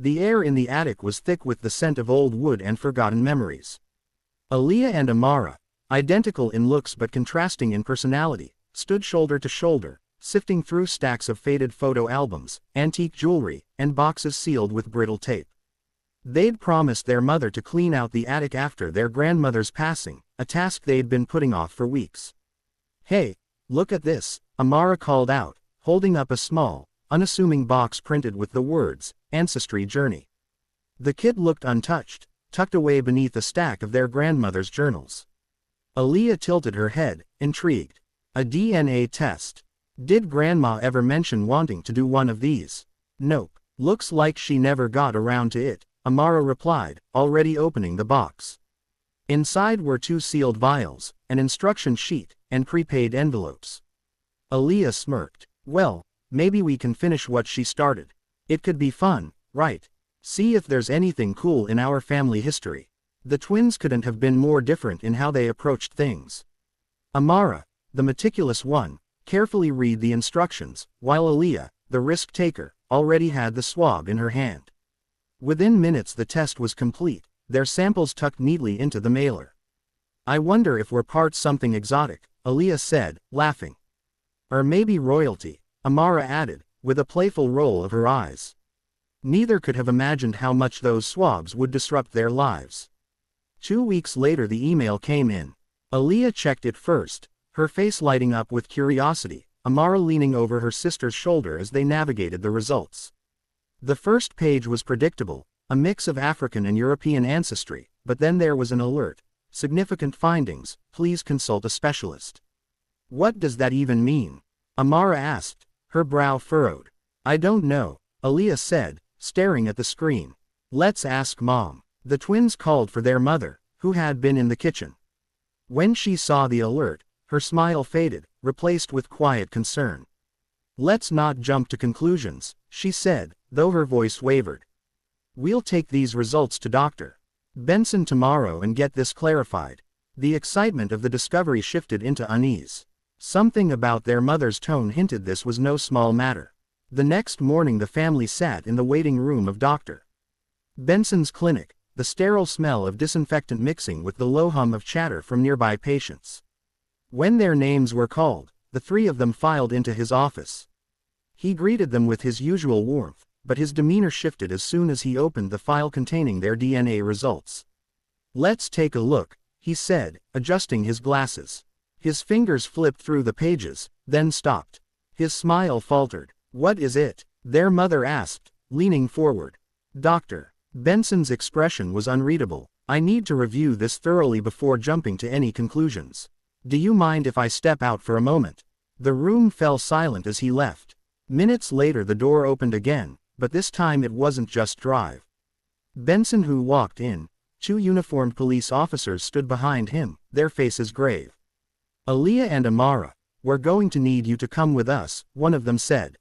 The air in the attic was thick with the scent of old wood and forgotten memories. Aaliyah and Amara, identical in looks but contrasting in personality, stood shoulder to shoulder, sifting through stacks of faded photo albums, antique jewelry, and boxes sealed with brittle tape. They'd promised their mother to clean out the attic after their grandmother's passing, a task they'd been putting off for weeks. "Hey, look at this," Amara called out, holding up a small, unassuming box printed with the words, "Ancestry Journey." The kid looked untouched, tucked away beneath a stack of their grandmother's journals. Aaliyah tilted her head, intrigued. "A DNA test. Did Grandma ever mention wanting to do one of these?" "Nope. Looks like she never got around to it," Amara replied, already opening the box. Inside were 2 sealed vials, an instruction sheet, and prepaid envelopes. Aaliyah smirked. "Well, maybe we can finish what she started. It could be fun, right? See if there's anything cool in our family history." The twins couldn't have been more different in how they approached things. Amara, the meticulous one, carefully read the instructions, while Aaliyah, the risk-taker, already had the swab in her hand. Within minutes the test was complete, their samples tucked neatly into the mailer. "I wonder if we're part something exotic," Aaliyah said, laughing. "Or maybe royalty," Amara added, with a playful roll of her eyes. Neither could have imagined how much those swabs would disrupt their lives. 2 weeks later the email came in. Aaliyah checked it first, her face lighting up with curiosity, Amara leaning over her sister's shoulder as they navigated the results. The first page was predictable, a mix of African and European ancestry, but then there was an alert. "Significant findings, please consult a specialist." "What does that even mean?" Amara asked, her brow furrowed. "I don't know," Aaliyah said, staring at the screen. "Let's ask Mom." The twins called for their mother, who had been in the kitchen. When she saw the alert, her smile faded, replaced with quiet concern. "Let's not jump to conclusions," she said, though her voice wavered. "We'll take these results to Dr. Benson tomorrow and get this clarified." The excitement of the discovery shifted into unease. Something about their mother's tone hinted this was no small matter. The next morning the family sat in the waiting room of Dr. Benson's clinic, the sterile smell of disinfectant mixing with the low hum of chatter from nearby patients. When their names were called, the 3 of them filed into his office. He greeted them with his usual warmth, but his demeanor shifted as soon as he opened the file containing their DNA results. "Let's take a look," he said, adjusting his glasses. His fingers flipped through the pages, then stopped. His smile faltered. "What is it?" their mother asked, leaning forward. Dr. Benson's expression was unreadable. "I need to review this thoroughly before jumping to any conclusions. Do you mind if I step out for a moment?" The room fell silent as he left. Minutes later the door opened again, but this time it wasn't just Drive Benson who walked in. 2 uniformed police officers stood behind him, their faces grave. "Aaliyah and Amara, we're going to need you to come with us," one of them said.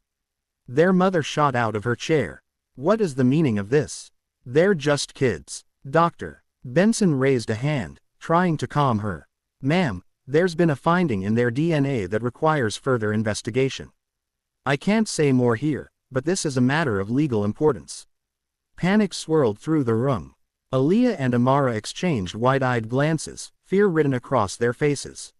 Their mother shot out of her chair. "What is the meaning of this? They're just kids." Dr. Benson raised a hand, trying to calm her. "Ma'am, there's been a finding in their DNA that requires further investigation. I can't say more here, but this is a matter of legal importance." Panic swirled through the room. Aaliyah and Amara exchanged wide-eyed glances, fear written across their faces.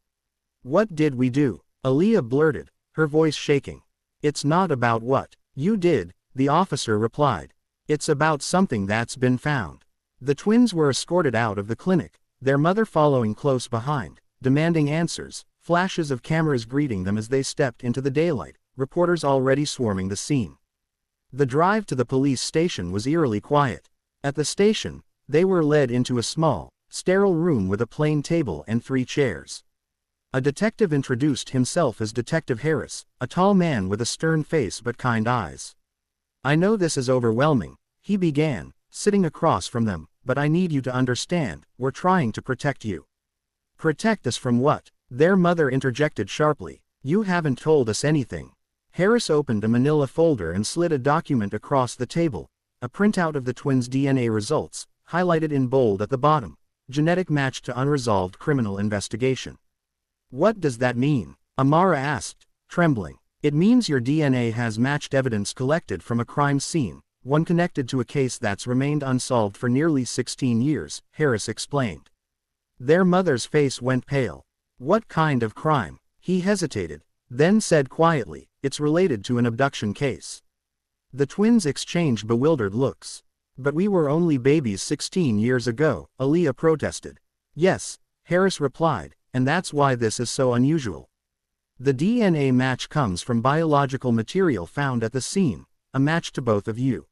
"What did we do?" Aaliyah blurted, her voice shaking. "It's not about what you did," the officer replied. "It's about something that's been found." The twins were escorted out of the clinic, their mother following close behind, demanding answers, flashes of cameras greeting them as they stepped into the daylight, reporters already swarming the scene. The drive to the police station was eerily quiet. At the station, they were led into a small, sterile room with a plain table and 3 chairs. A detective introduced himself as Detective Harris, a tall man with a stern face but kind eyes. "I know this is overwhelming," he began, sitting across from them, "but I need you to understand, we're trying to protect you." "Protect us from what?" their mother interjected sharply. "You haven't told us anything." Harris opened a manila folder and slid a document across the table, a printout of the twins' DNA results, highlighted in bold at the bottom, "Genetic match to unresolved criminal investigation." "What does that mean?" Amara asked, trembling. "It means your DNA has matched evidence collected from a crime scene," one connected to a case that's remained unsolved for nearly 16 years, Harris explained. Their mother's face went pale. What kind of crime? He hesitated, then said quietly, it's related to an abduction case. The twins exchanged bewildered looks. But we were only babies 16 years ago, Aaliyah protested. Yes, Harris replied, and that's why this is so unusual. The DNA match comes from biological material found at the scene, a match to both of you.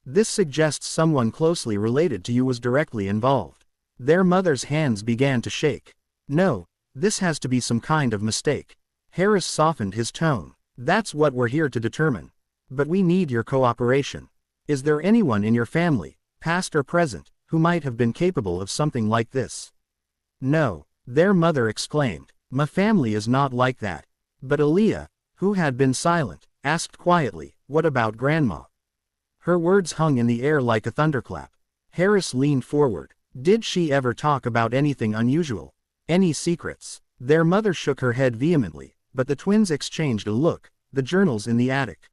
This suggests someone closely related to you was directly involved. Their mother's hands began to shake. No, this has to be some kind of mistake. Harris softened his tone. That's what we're here to determine. But we need your cooperation. Is there anyone in your family, past or present, who might have been capable of something like this? No, their mother exclaimed. My family is not like that. But Aaliyah, who had been silent, asked quietly, what about Grandma? Her words hung in the air like a thunderclap. Harris leaned forward. Did she ever talk about anything unusual? Any secrets? Their mother shook her head vehemently, but the twins exchanged a look. The journals in the attic.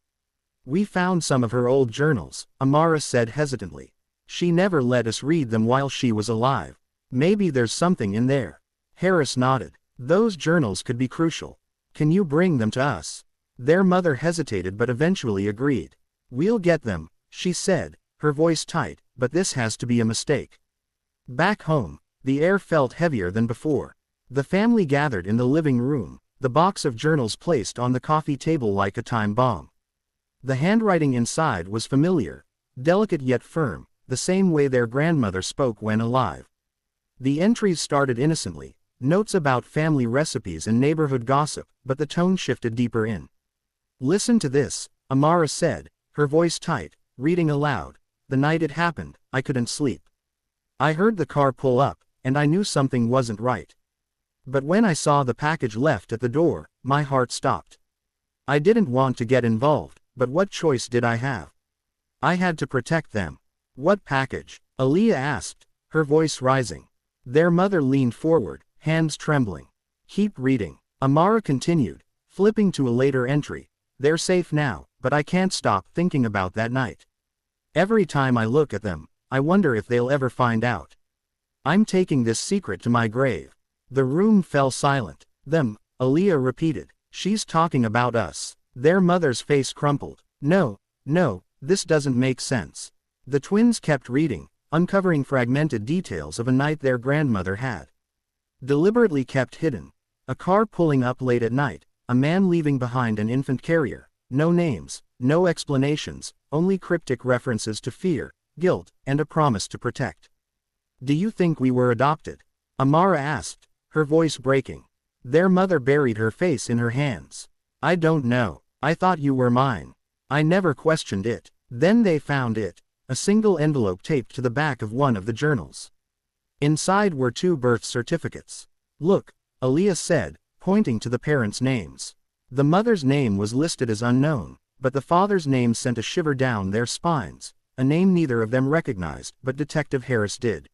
We found some of her old journals, Amara said hesitantly. She never let us read them while she was alive. Maybe there's something in there. Harris nodded. Those journals could be crucial. Can you bring them to us? Their mother hesitated but eventually agreed. We'll get them, she said, her voice tight, but this has to be a mistake. Back home, the air felt heavier than before. The family gathered in the living room, the box of journals placed on the coffee table like a time bomb. The handwriting inside was familiar, delicate yet firm, the same way their grandmother spoke when alive. The entries started innocently, notes about family recipes and neighborhood gossip, but the tone shifted deeper in. Listen to this, Amara said, her voice tight, reading aloud. The night it happened, I couldn't sleep. I heard the car pull up, and I knew something wasn't right. But when I saw the package left at the door, my heart stopped. I didn't want to get involved, but what choice did I have? I had to protect them. What package? Aaliyah asked, her voice rising. Their mother leaned forward, hands trembling. Keep reading. Amara continued, flipping to a later entry. They're safe now, but I can't stop thinking about that night. Every time I look at them, I wonder if they'll ever find out. I'm taking this secret to my grave. The room fell silent. Them, Aaliyah repeated. She's talking about us. Their mother's face crumpled. No, this doesn't make sense. The twins kept reading, uncovering fragmented details of a night their grandmother had deliberately kept hidden. A car pulling up late at night, a man leaving behind an infant carrier. No names, no explanations, only cryptic references to fear, guilt, and a promise to protect. Do you think we were adopted? Amara asked, her voice breaking. Their mother buried her face in her hands. I don't know. I thought you were mine. I never questioned it. Then they found it. A single envelope taped to the back of one of the journals. Inside were 2 birth certificates. Look, Aaliyah said, pointing to the parents' names. The mother's name was listed as unknown, but the father's name sent a shiver down their spines, a name neither of them recognized, but Detective Harris did.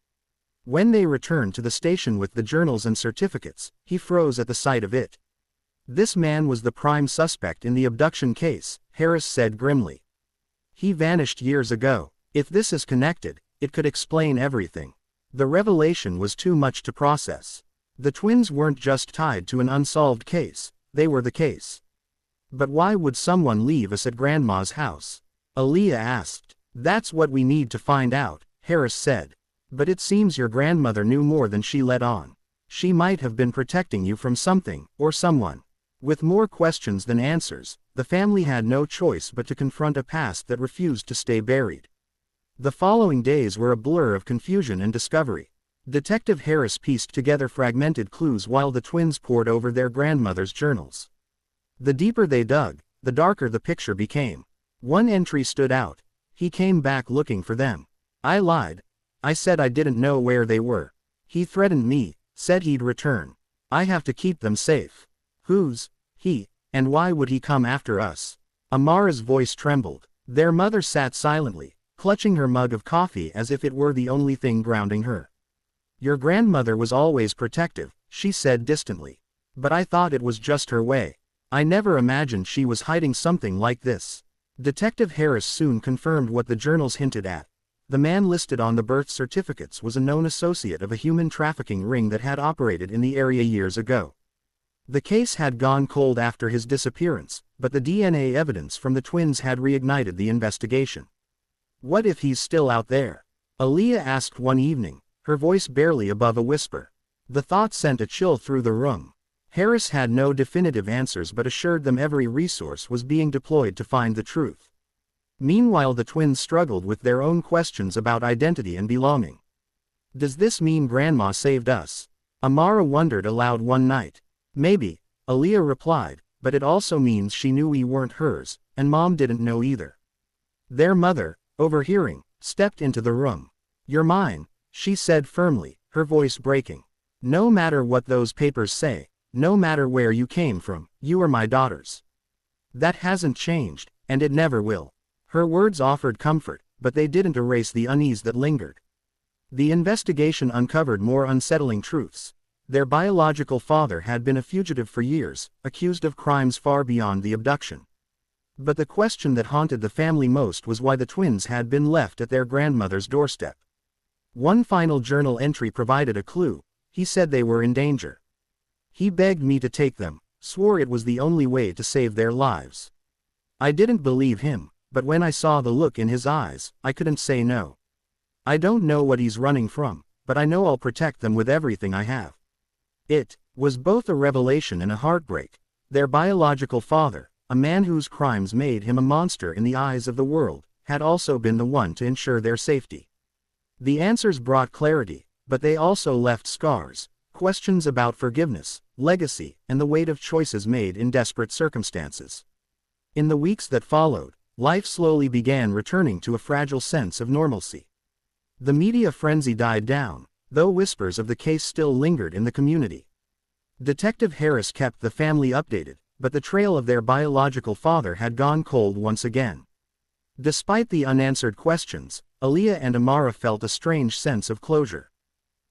When they returned to the station with the journals and certificates, he froze at the sight of it. This man was the prime suspect in the abduction case, Harris said grimly. He vanished years ago. If this is connected, it could explain everything. The revelation was too much to process. The twins weren't just tied to an unsolved case, they were the case. But why would someone leave us at Grandma's house? Aaliyah asked. That's what we need to find out, Harris said. But it seems your grandmother knew more than she let on. She might have been protecting you from something, or someone. With more questions than answers, the family had no choice but to confront a past that refused to stay buried. The following days were a blur of confusion and discovery. Detective Harris pieced together fragmented clues while the twins pored over their grandmother's journals. The deeper they dug, the darker the picture became. One entry stood out. He came back looking for them. I lied. I said I didn't know where they were. He threatened me, said he'd return. I have to keep them safe. Who's he, and why would he come after us? Amara's voice trembled. Their mother sat silently, clutching her mug of coffee as if it were the only thing grounding her. Your grandmother was always protective, she said distantly. But I thought it was just her way. I never imagined she was hiding something like this. Detective Harris soon confirmed what the journals hinted at. The man listed on the birth certificates was a known associate of a human trafficking ring that had operated in the area years ago. The case had gone cold after his disappearance, but the DNA evidence from the twins had reignited the investigation. What if he's still out there? Aaliyah asked one evening, her voice barely above a whisper. The thought sent a chill through the room. Harris had no definitive answers but assured them every resource was being deployed to find the truth. Meanwhile, the twins struggled with their own questions about identity and belonging. Does this mean Grandma saved us? Amara wondered aloud one night. Maybe, Aaliyah replied, but it also means she knew we weren't hers, and Mom didn't know either. Their mother, overhearing, stepped into the room. You're mine, she said firmly, her voice breaking. No matter what those papers say, no matter where you came from, you are my daughters. That hasn't changed, and it never will. Her words offered comfort, but they didn't erase the unease that lingered. The investigation uncovered more unsettling truths. Their biological father had been a fugitive for years, accused of crimes far beyond the abduction. But the question that haunted the family most was why the twins had been left at their grandmother's doorstep. One final journal entry provided a clue. He said they were in danger. He begged me to take them, swore it was the only way to save their lives. I didn't believe him, but when I saw the look in his eyes, I couldn't say no. I don't know what he's running from, but I know I'll protect them with everything I have. It was both a revelation and a heartbreak. Their biological father, a man whose crimes made him a monster in the eyes of the world, had also been the one to ensure their safety. The answers brought clarity, but they also left scars, questions about forgiveness, legacy, and the weight of choices made in desperate circumstances. In the weeks that followed, life slowly began returning to a fragile sense of normalcy. The media frenzy died down, though whispers of the case still lingered in the community. Detective Harris kept the family updated, but the trail of their biological father had gone cold once again. Despite the unanswered questions, Aaliyah and Amara felt a strange sense of closure.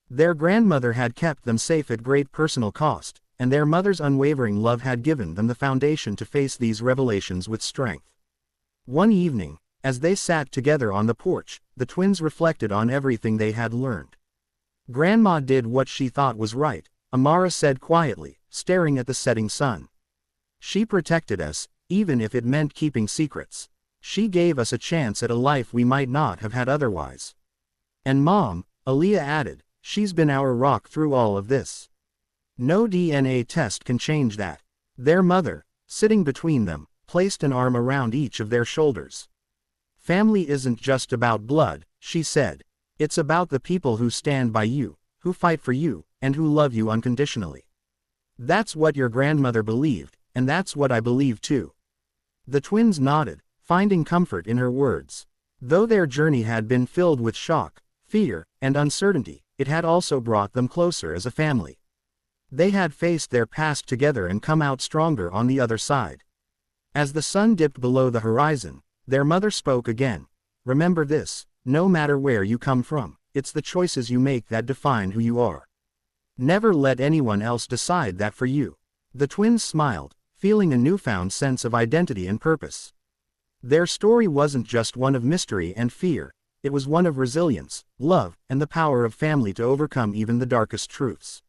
Their grandmother had kept them safe at great personal cost, and their mother's unwavering love had given them the foundation to face these revelations with strength. One evening, as they sat together on the porch, the twins reflected on everything they had learned. Grandma did what she thought was right, Amara said quietly, staring at the setting sun. She protected us, even if it meant keeping secrets. She gave us a chance at a life we might not have had otherwise. And Mom, Aaliyah added, she's been our rock through all of this. No DNA test can change that. Their mother, sitting between them, placed an arm around each of their shoulders. Family isn't just about blood, she said. It's about the people who stand by you, who fight for you, and who love you unconditionally. That's what your grandmother believed, and that's what I believe too. The twins nodded, finding comfort in her words. Though their journey had been filled with shock, fear, and uncertainty, it had also brought them closer as a family. They had faced their past together and come out stronger on the other side. As the sun dipped below the horizon, their mother spoke again. Remember this, no matter where you come from, it's the choices you make that define who you are. Never let anyone else decide that for you. The twins smiled, feeling a newfound sense of identity and purpose. Their story wasn't just one of mystery and fear, it was one of resilience, love, and the power of family to overcome even the darkest truths.